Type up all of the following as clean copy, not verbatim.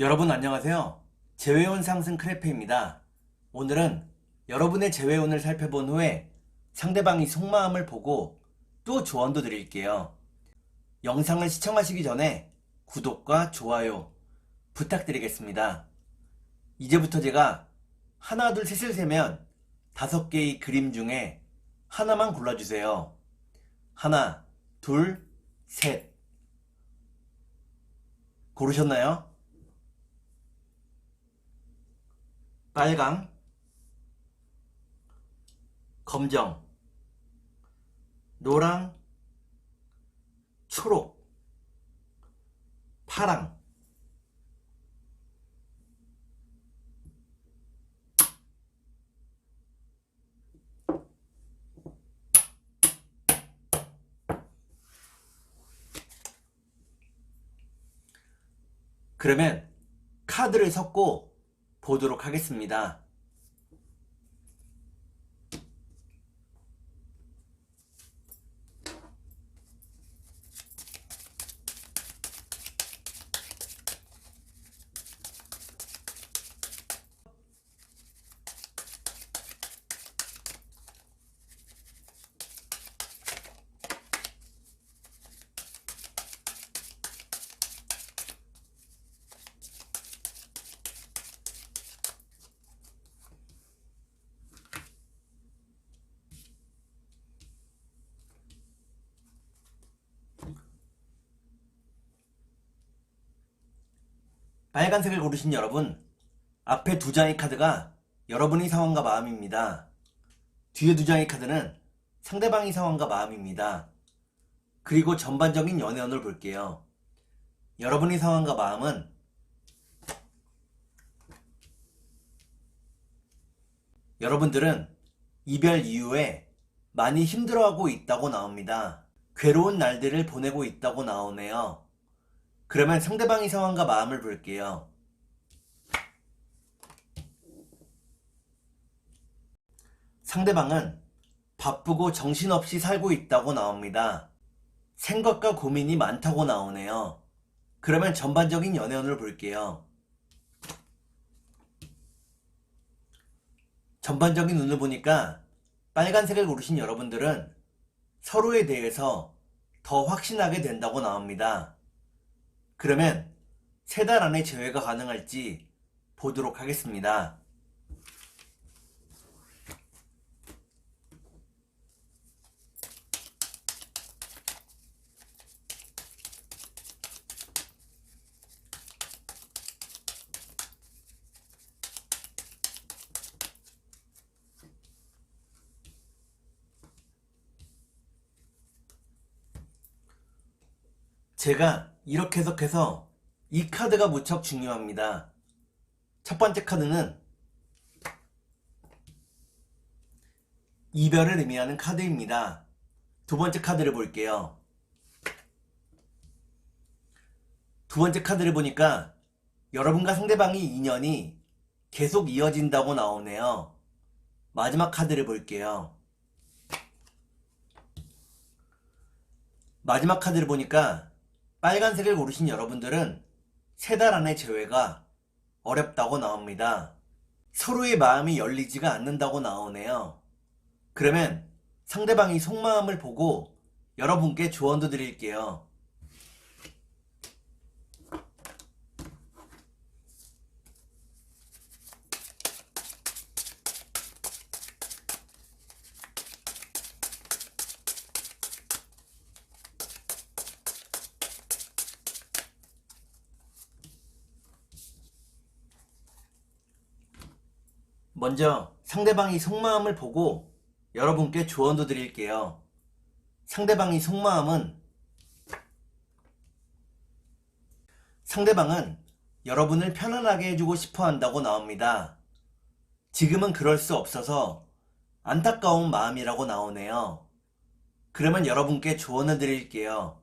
여러분 안녕하세요. 재회원 상승 크래프입니다. 오늘은 여러분의 재회원을 살펴본 후에 상대방이 속마음을 보고 또 조언도 드릴게요. 영상을 시청하시기 전에 구독과 좋아요 부탁드리겠습니다. 이제부터 제가 하나 둘 셋을 세면 5개의 그림 중에 하나만 골라주세요. 하나, 둘, 셋. 고르셨나요? 빨강, 검정, 노랑, 초록, 파랑. 그러면 카드를 섞고 보도록 하겠습니다. 빨간색을 고르신 여러분, 앞에 2장의 카드가 여러분의 상황과 마음입니다. 뒤에 2장의 카드는 상대방의 상황과 마음입니다. 그리고 전반적인 연애운을 볼게요. 여러분의 상황과 마음은 여러분들은 이별 이후에 많이 힘들어하고 있다고 나옵니다. 괴로운 날들을 보내고 있다고 나오네요. 그러면 상대방의 상황과 마음을 볼게요. 상대방은 바쁘고 정신없이 살고 있다고 나옵니다. 생각과 고민이 많다고 나오네요. 그러면 전반적인 연애운을 볼게요. 전반적인 운을 보니까 빨간색을 고르신 여러분들은 서로에 대해서 더 확신하게 된다고 나옵니다. 그러면 3달 안에 재회가 가능할지 보도록 하겠습니다. 제가 이렇게 해석해서 이 카드가 무척 중요합니다. 첫 번째 카드는 이별을 의미하는 카드입니다. 두 번째 카드를 볼게요. 두 번째 카드를 보니까 여러분과 상대방의 인연이 계속 이어진다고 나오네요. 마지막 카드를 볼게요. 마지막 카드를 보니까 빨간색을 고르신 여러분들은 3달 안에 재회가 어렵다고 나옵니다. 서로의 마음이 열리지가 않는다고 나오네요. 그러면 상대방이 속마음을 보고 여러분께 조언도 드릴게요. 먼저 상대방이 속마음을 보고 여러분께 조언도 드릴게요. 상대방의 속마음은 상대방은 여러분을 편안하게 해주고 싶어 한다고 나옵니다. 지금은 그럴 수 없어서 안타까운 마음이라고 나오네요. 그러면 여러분께 조언을 드릴게요.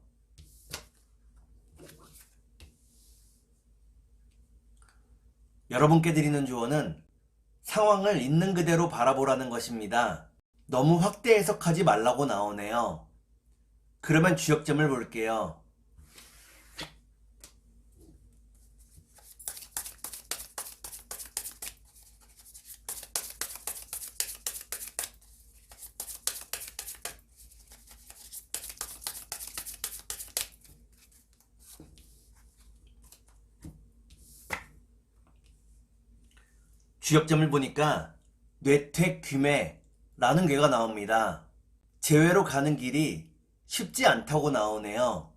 여러분께 드리는 조언은 상황을 있는 그대로 바라보라는 것입니다. 너무 확대 해석하지 말라고 나오네요. 그러면 주역점을 볼게요. 주역점을 보니까 뇌퇴귀매라는 괴가 나옵니다. 재회로 가는 길이 쉽지 않다고 나오네요.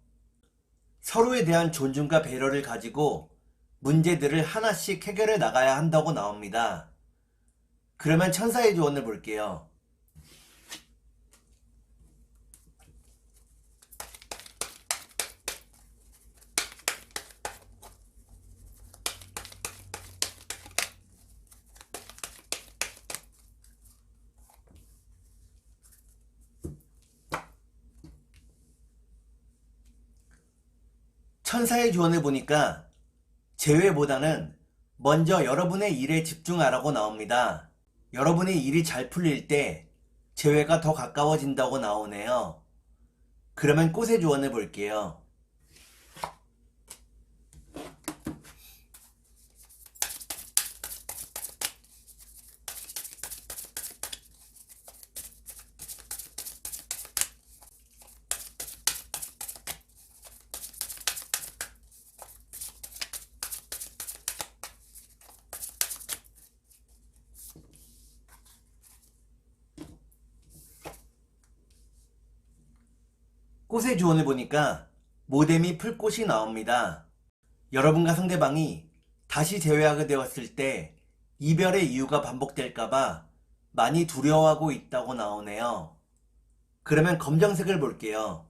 서로에 대한 존중과 배려를 가지고 문제들을 하나씩 해결해 나가야 한다고 나옵니다. 그러면 천사의 조언을 볼게요. 천사의 조언을 보니까 재회보다는 먼저 여러분의 일에 집중하라고 나옵니다. 여러분의 일이 잘 풀릴 때 재회가 더 가까워진다고 나오네요. 그러면 꽃의 조언을 볼게요. 꽃의 조언을 보니까 모뎀이 풀꽃이 나옵니다. 여러분과 상대방이 다시 재회하게 되었을 때 이별의 이유가 반복될까봐 많이 두려워하고 있다고 나오네요. 그러면 검정색을 볼게요.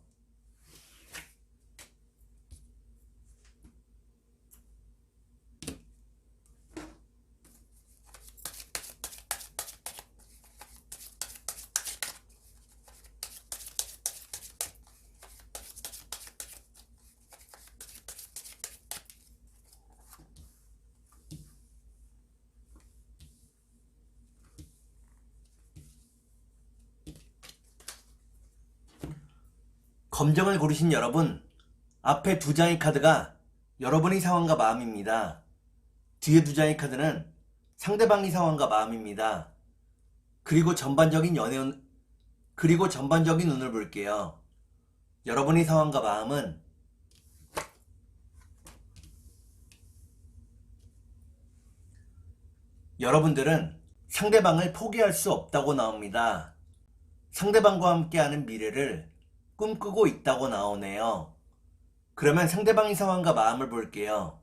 검정을 고르신 여러분, 앞에 두 장의 카드가 여러분의 상황과 마음입니다. 뒤에 두 장의 카드는 상대방의 상황과 마음입니다. 그리고 전반적인 운을 볼게요. 여러분의 상황과 마음은 여러분들은 상대방을 포기할 수 없다고 나옵니다. 상대방과 함께하는 미래를 꿈꾸고 있다고 나오네요. 그러면 상대방의 상황과 마음을 볼게요.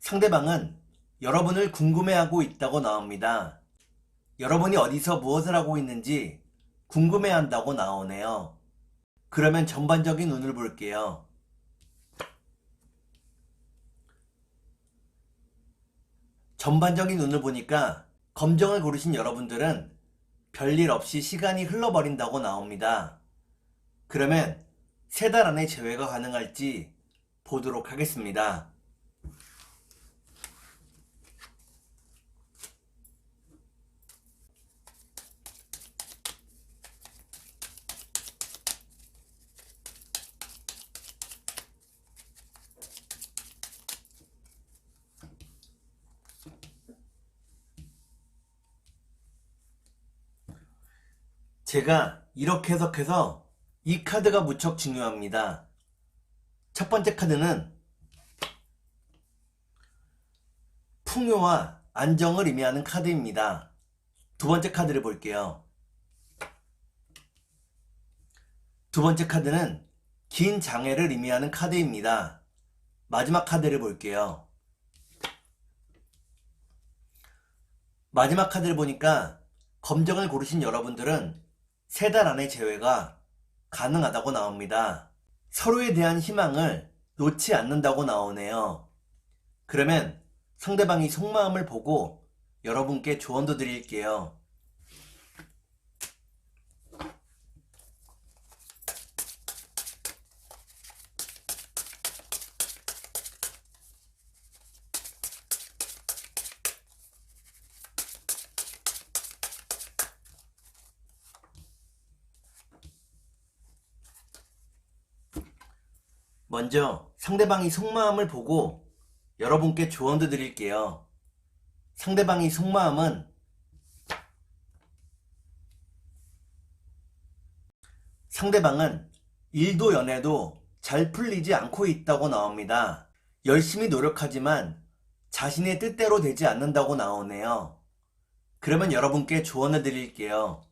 상대방은 여러분을 궁금해하고 있다고 나옵니다. 여러분이 어디서 무엇을 하고 있는지 궁금해한다고 나오네요. 그러면 전반적인 운을 볼게요. 전반적인 운을 보니까 검정을 고르신 여러분들은 별일 없이 시간이 흘러버린다고 나옵니다. 그러면 3달 안에 재회가 가능할지 보도록 하겠습니다. 제가 이렇게 해석해서 이 카드가 무척 중요합니다. 첫 번째 카드는 풍요와 안정을 의미하는 카드입니다. 두 번째 카드를 볼게요. 두 번째 카드는 긴 장애를 의미하는 카드입니다. 마지막 카드를 볼게요. 마지막 카드를 보니까 검정을 고르신 여러분들은 3달 안에 재회가 가능하다고 나옵니다. 서로에 대한 희망을 놓지 않는다고 나오네요. 그러면 상대방이 속마음을 보고 여러분께 조언도 드릴게요. 먼저 상대방이 속마음을 보고 여러분께 조언도 드릴게요. 상대방이 속마음은 상대방은 일도 연애도 잘 풀리지 않고 있다고 나옵니다. 열심히 노력하지만 자신의 뜻대로 되지 않는다고 나오네요. 그러면 여러분께 조언을 드릴게요.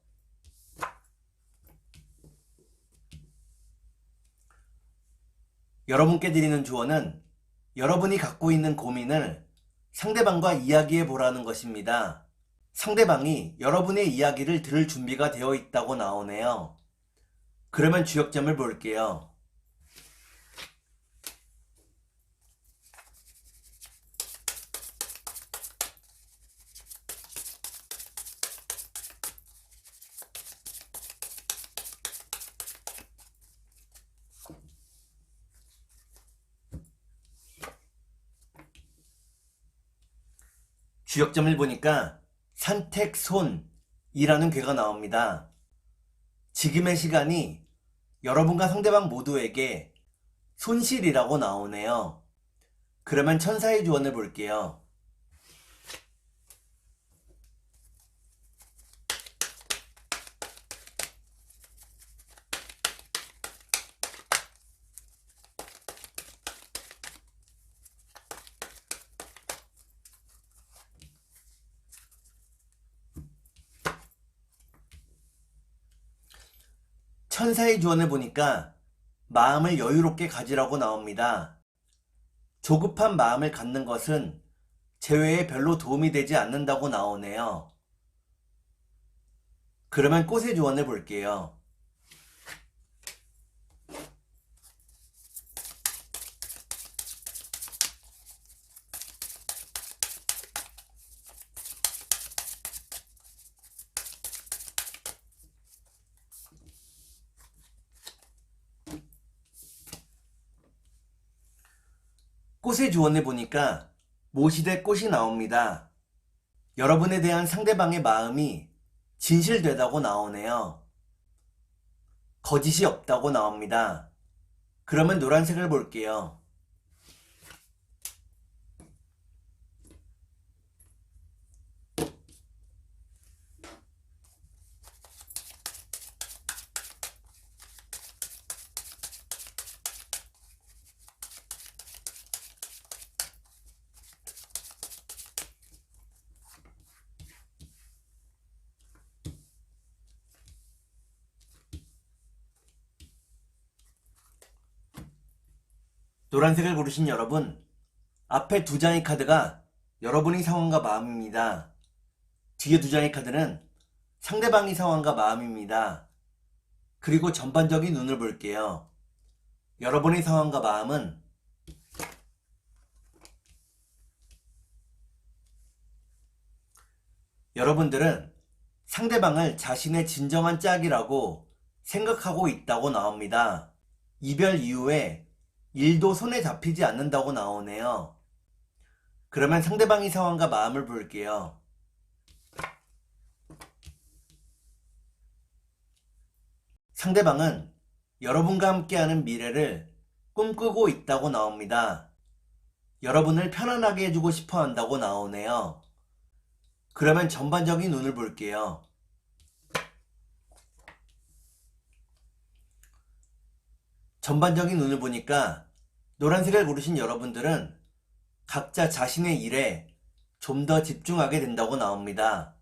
여러분께 드리는 조언은 여러분이 갖고 있는 고민을 상대방과 이야기해 보라는 것입니다. 상대방이 여러분의 이야기를 들을 준비가 되어 있다고 나오네요. 그러면 주역점을 볼게요. 주역점을 보니까 산택손이라는 괴가 나옵니다. 지금의 시간이 여러분과 상대방 모두에게 손실이라고 나오네요. 그러면 천사의 조언을 볼게요. 천사의 조언을 보니까 마음을 여유롭게 가지라고 나옵니다. 조급한 마음을 갖는 것은 재회에 별로 도움이 되지 않는다고 나오네요. 그러면 꽃의 조언을 볼게요. 꽃의 조언을 보니까 모시대 꽃이 나옵니다. 여러분에 대한 상대방의 마음이 진실되다고 나오네요. 거짓이 없다고 나옵니다. 그러면 노란색을 볼게요. 노란색을 고르신 여러분, 앞에 두 장의 카드가 여러분의 상황과 마음입니다. 뒤에 두 장의 카드는 상대방의 상황과 마음입니다. 그리고 전반적인 눈을 볼게요. 여러분의 상황과 마음은 여러분들은 상대방을 자신의 진정한 짝이라고 생각하고 있다고 나옵니다. 이별 이후에 일도 손에 잡히지 않는다고 나오네요. 그러면 상대방의 상황과 마음을 볼게요. 상대방은 여러분과 함께하는 미래를 꿈꾸고 있다고 나옵니다. 여러분을 편안하게 해주고 싶어 한다고 나오네요. 그러면 전반적인 눈을 볼게요. 전반적인 눈을 보니까 노란색을 고르신 여러분들은 각자 자신의 일에 좀 더 집중하게 된다고 나옵니다.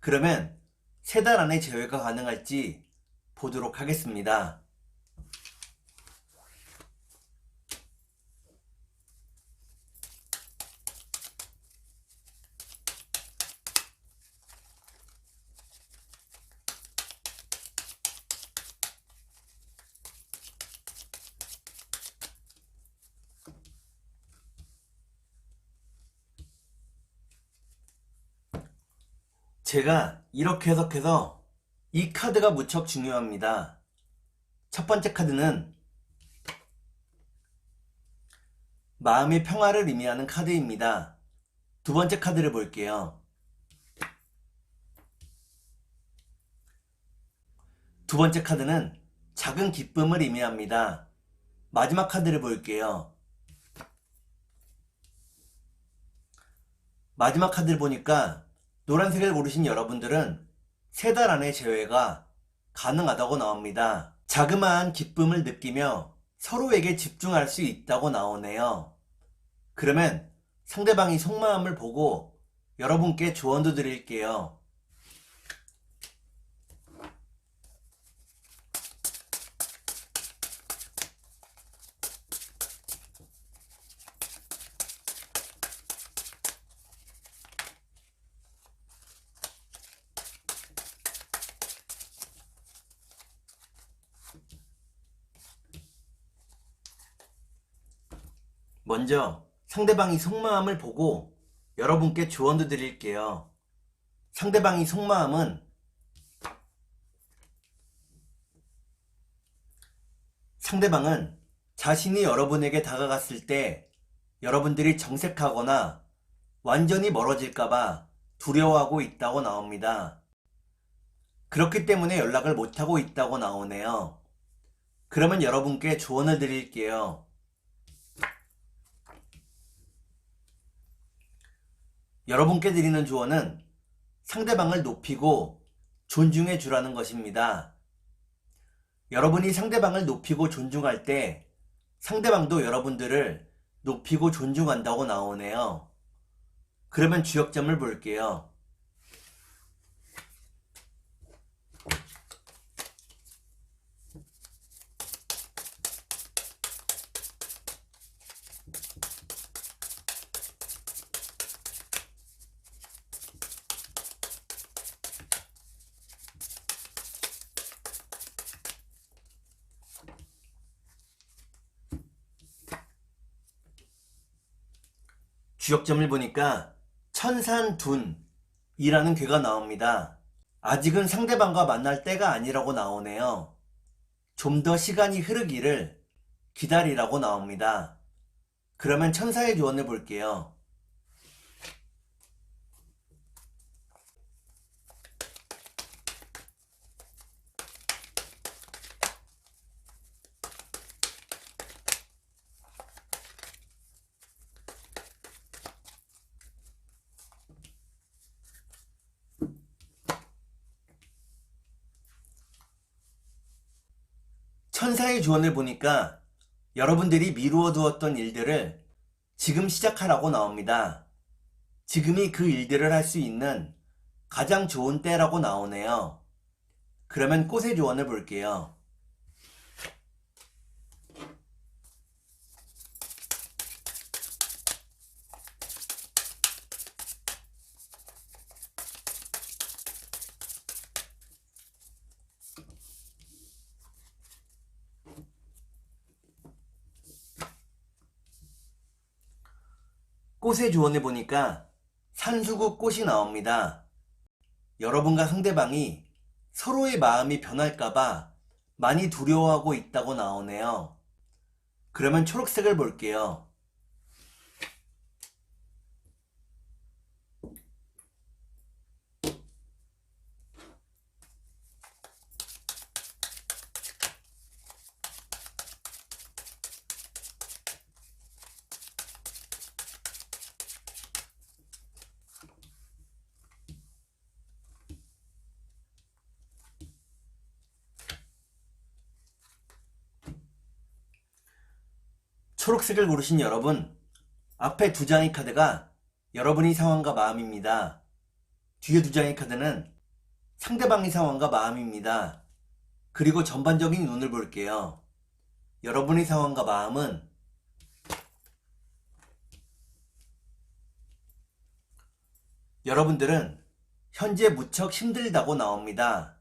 그러면 3달 안에 재회가 가능할지 보도록 하겠습니다. 제가 이렇게 해석해서 이 카드가 무척 중요합니다. 첫 번째 카드는 마음의 평화를 의미하는 카드입니다. 두 번째 카드를 볼게요. 두 번째 카드는 작은 기쁨을 의미합니다. 마지막 카드를 볼게요. 마지막 카드를 보니까 노란색을 고르신 여러분들은 3달 안에 재회가 가능하다고 나옵니다. 자그마한 기쁨을 느끼며 서로에게 집중할 수 있다고 나오네요. 그러면 상대방이 속마음을 보고 여러분께 조언도 드릴게요. 먼저 상대방이 속마음을 보고 여러분께 조언도 드릴게요. 상대방이 속마음은 상대방은 자신이 여러분에게 다가갔을 때 여러분들이 정색하거나 완전히 멀어질까봐 두려워하고 있다고 나옵니다. 그렇기 때문에 연락을 못하고 있다고 나오네요. 그러면 여러분께 조언을 드릴게요. 여러분께 드리는 조언은 상대방을 높이고 존중해 주라는 것입니다. 여러분이 상대방을 높이고 존중할 때 상대방도 여러분들을 높이고 존중한다고 나오네요. 그러면 주역점을 볼게요. 주역점을 보니까 천산둔이라는 괴가 나옵니다. 아직은 상대방과 만날 때가 아니라고 나오네요. 좀 더 시간이 흐르기를 기다리라고 나옵니다. 그러면 천사의 조언을 볼게요. 천사의 조언을 보니까 여러분들이 미루어 두었던 일들을 지금 시작하라고 나옵니다. 지금이 그 일들을 할 수 있는 가장 좋은 때라고 나오네요. 그러면 꽃의 조언을 볼게요. 꽃의 조언을 보니까 산수국 꽃이 나옵니다. 여러분과 상대방이 서로의 마음이 변할까봐 많이 두려워하고 있다고 나오네요. 그러면 초록색을 볼게요. 초록색을 고르신 여러분, 앞에 두 장의 카드가 여러분의 상황과 마음입니다. 뒤에 두 장의 카드는 상대방의 상황과 마음입니다. 그리고 전반적인 운을 볼게요. 여러분의 상황과 마음은 여러분들은 현재 무척 힘들다고 나옵니다.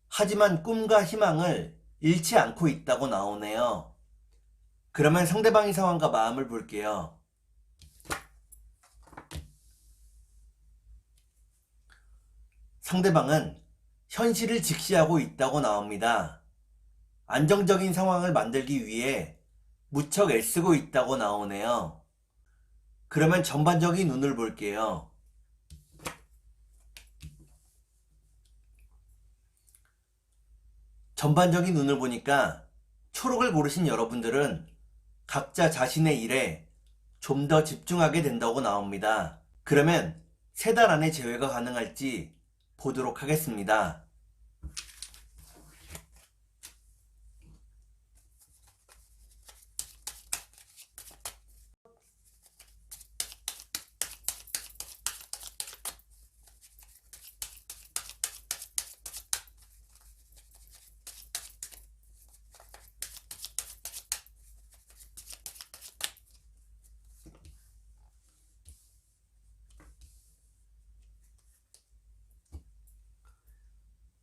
하지만 꿈과 희망을 잃지 않고 있다고 나오네요. 그러면 상대방의 상황과 마음을 볼게요. 상대방은 현실을 직시하고 있다고 나옵니다. 안정적인 상황을 만들기 위해 무척 애쓰고 있다고 나오네요. 그러면 전반적인 운을 볼게요. 전반적인 운을 보니까 초록을 고르신 여러분들은 각자 자신의 일에 좀 더 집중하게 된다고 나옵니다. 그러면 3달 안에 재회가 가능할지 보도록 하겠습니다.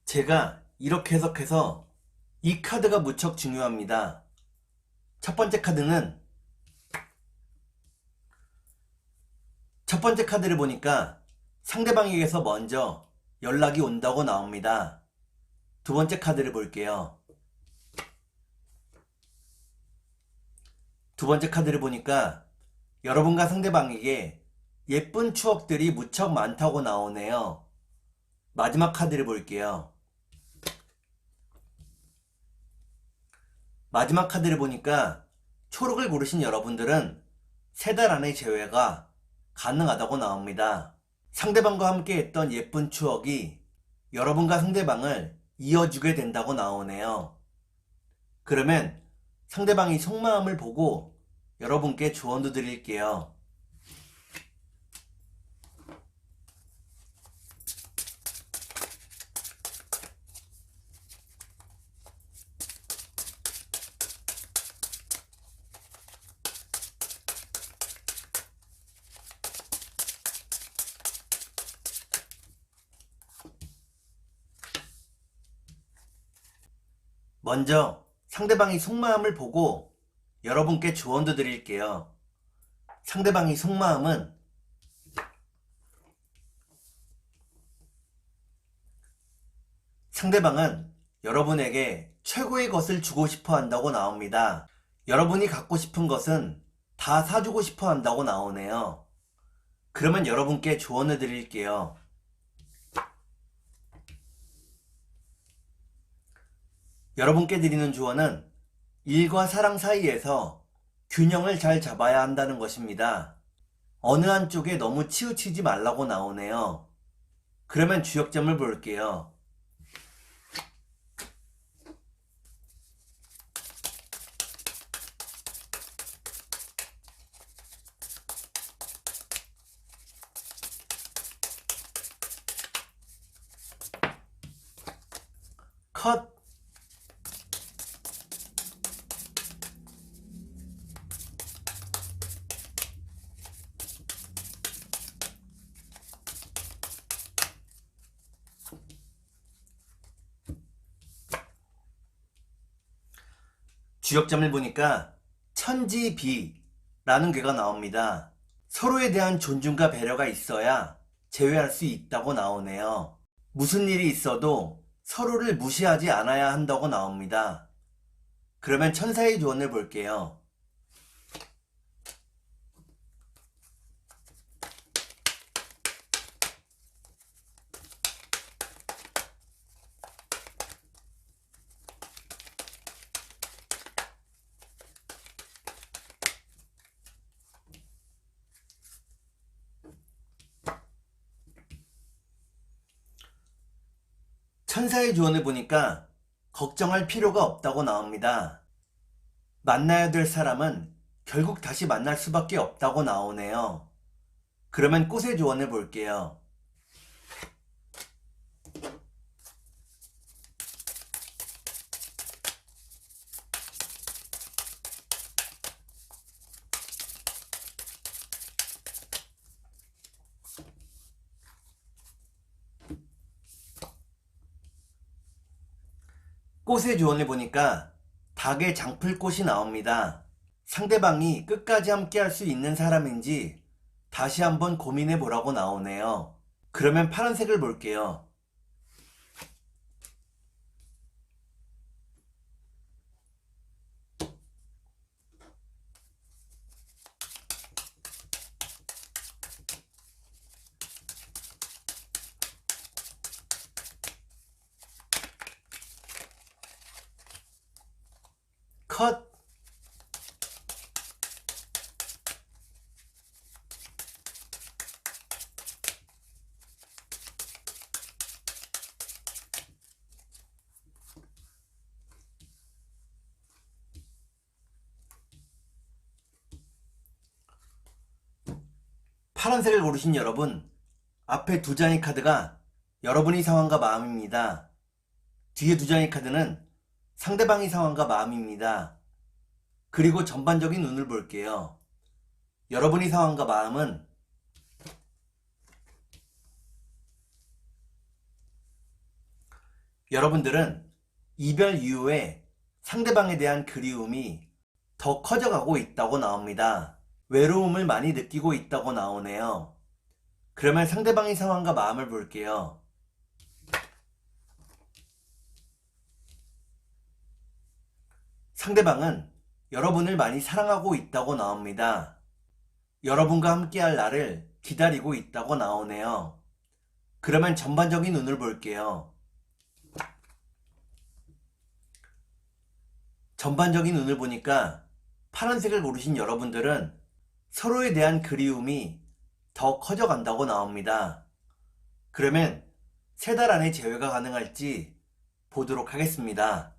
제가 이렇게 해석해서 이 카드가 무척 중요합니다. 첫 번째 카드를 보니까 상대방에게서 먼저 연락이 온다고 나옵니다. 두 번째 카드를 볼게요. 두 번째 카드를 보니까 여러분과 상대방에게 예쁜 추억들이 무척 많다고 나오네요. 마지막 카드를 볼게요. 마지막 카드를 보니까 초록을 고르신 여러분들은 3달 안에 재회가 가능하다고 나옵니다. 상대방과 함께 했던 예쁜 추억이 여러분과 상대방을 이어주게 된다고 나오네요. 그러면 상대방이 속마음을 보고 여러분께 조언도 드릴게요. 먼저 상대방이 속마음을 보고 여러분께 조언도 드릴게요. 상대방이 속마음은 상대방은 여러분에게 최고의 것을 주고 싶어 한다고 나옵니다. 여러분이 갖고 싶은 것은 다 사주고 싶어 한다고 나오네요. 그러면 여러분께 조언을 드릴게요. 여러분께 드리는 조언은 일과 사랑 사이에서 균형을 잘 잡아야 한다는 것입니다. 어느 한쪽에 너무 치우치지 말라고 나오네요. 그러면 주역점을 볼게요. 컷! 주역점을 보니까 천지비라는 괴가 나옵니다. 서로에 대한 존중과 배려가 있어야 재회할 수 있다고 나오네요. 무슨 일이 있어도 서로를 무시하지 않아야 한다고 나옵니다. 그러면 천사의 조언을 볼게요. 천사의 조언을 보니까 걱정할 필요가 없다고 나옵니다. 만나야 될 사람은 결국 다시 만날 수밖에 없다고 나오네요. 그러면 꽃의 조언을 볼게요. 꽃의 조언을 보니까 닭의 장풀꽃이 나옵니다. 상대방이 끝까지 함께 할 수 있는 사람인지 다시 한번 고민해 보라고 나오네요. 그러면 파란색을 볼게요. 컷! 파란색을 고르신 여러분, 앞에 2장의 카드가 여러분의 상황과 마음입니다. 뒤에 2장의 카드는 상대방의 상황과 마음입니다. 그리고 전반적인 운을 볼게요. 여러분의 상황과 마음은 여러분들은 이별 이후에 상대방에 대한 그리움이 더 커져가고 있다고 나옵니다. 외로움을 많이 느끼고 있다고 나오네요. 그러면 상대방의 상황과 마음을 볼게요. 상대방은 여러분을 많이 사랑하고 있다고 나옵니다. 여러분과 함께할 날을 기다리고 있다고 나오네요. 그러면 전반적인 운을 볼게요. 전반적인 운을 보니까 파란색을 고르신 여러분들은 서로에 대한 그리움이 더 커져간다고 나옵니다. 그러면 3달 안에 재회가 가능할지 보도록 하겠습니다.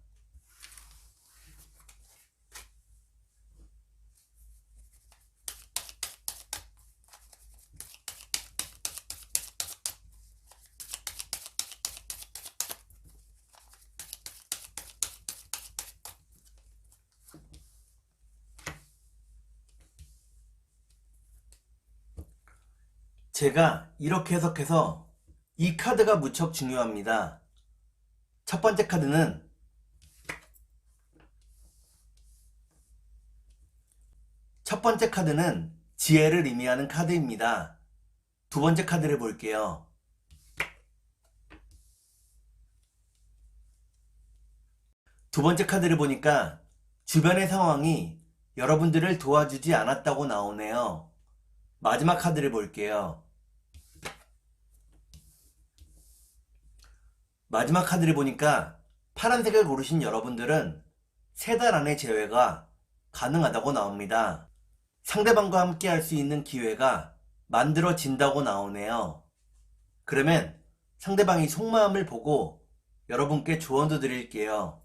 제가 이렇게 해석해서 이 카드가 무척 중요합니다. 첫 번째 카드는 지혜를 의미하는 카드입니다. 두 번째 카드를 볼게요. 두 번째 카드를 보니까 주변의 상황이 여러분들을 도와주지 않았다고 나오네요. 마지막 카드를 볼게요. 마지막 카드를 보니까 파란색을 고르신 여러분들은 3달 안에 재회가 가능하다고 나옵니다. 상대방과 함께 할 수 있는 기회가 만들어진다고 나오네요. 그러면 상대방이 속마음을 보고 여러분께 조언도 드릴게요.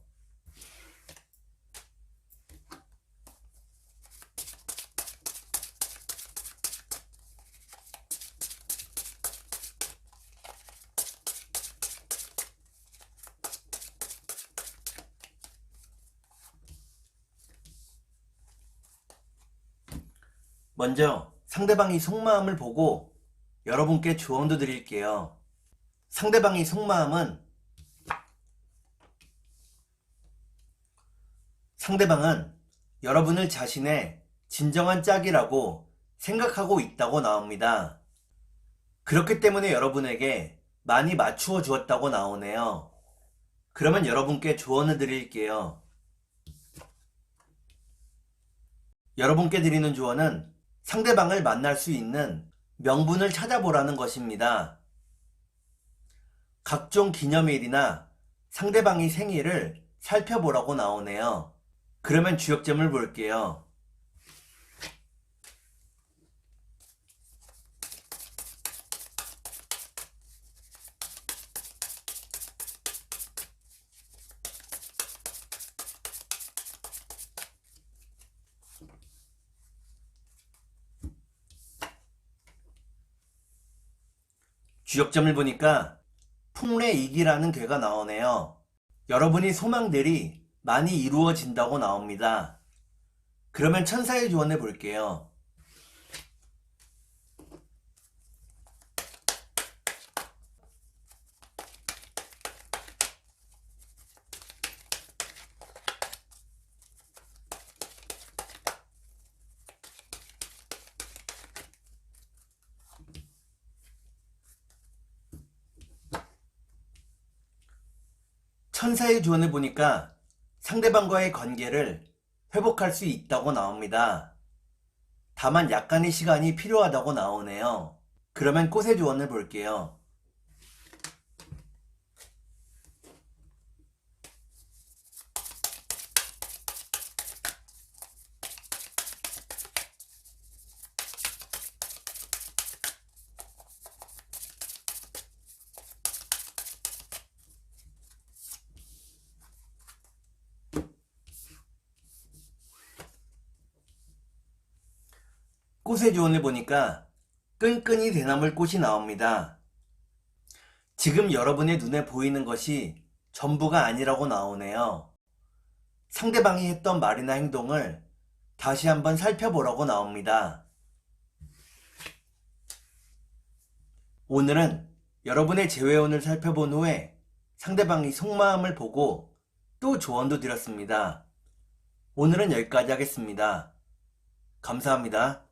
먼저 상대방이 속마음을 보고 여러분께 조언도 드릴게요. 상대방의 속마음은 상대방은 여러분을 자신의 진정한 짝이라고 생각하고 있다고 나옵니다. 그렇기 때문에 여러분에게 많이 맞추어 주었다고 나오네요. 그러면 여러분께 조언을 드릴게요. 여러분께 드리는 조언은 상대방을 만날 수 있는 명분을 찾아보라는 것입니다. 각종 기념일이나 상대방의 생일을 살펴보라고 나오네요. 그러면 주역점을 볼게요. 주역점을 보니까 풍래이기라는 괴가 나오네요. 여러분의 소망들이 많이 이루어진다고 나옵니다. 그러면 천사의 조언을 볼게요. 천사의 조언을 보니까 상대방과의 관계를 회복할 수 있다고 나옵니다. 다만 약간의 시간이 필요하다고 나오네요. 그러면 꽃의 조언을 볼게요. 꽃의 조언을 보니까 끈끈이 대나물 꽃이 나옵니다. 지금 여러분의 눈에 보이는 것이 전부가 아니라고 나오네요. 상대방이 했던 말이나 행동을 다시 한번 살펴보라고 나옵니다. 오늘은 여러분의 재회운을 살펴본 후에 상대방의 속마음을 보고 또 조언도 드렸습니다. 오늘은 여기까지 하겠습니다. 감사합니다.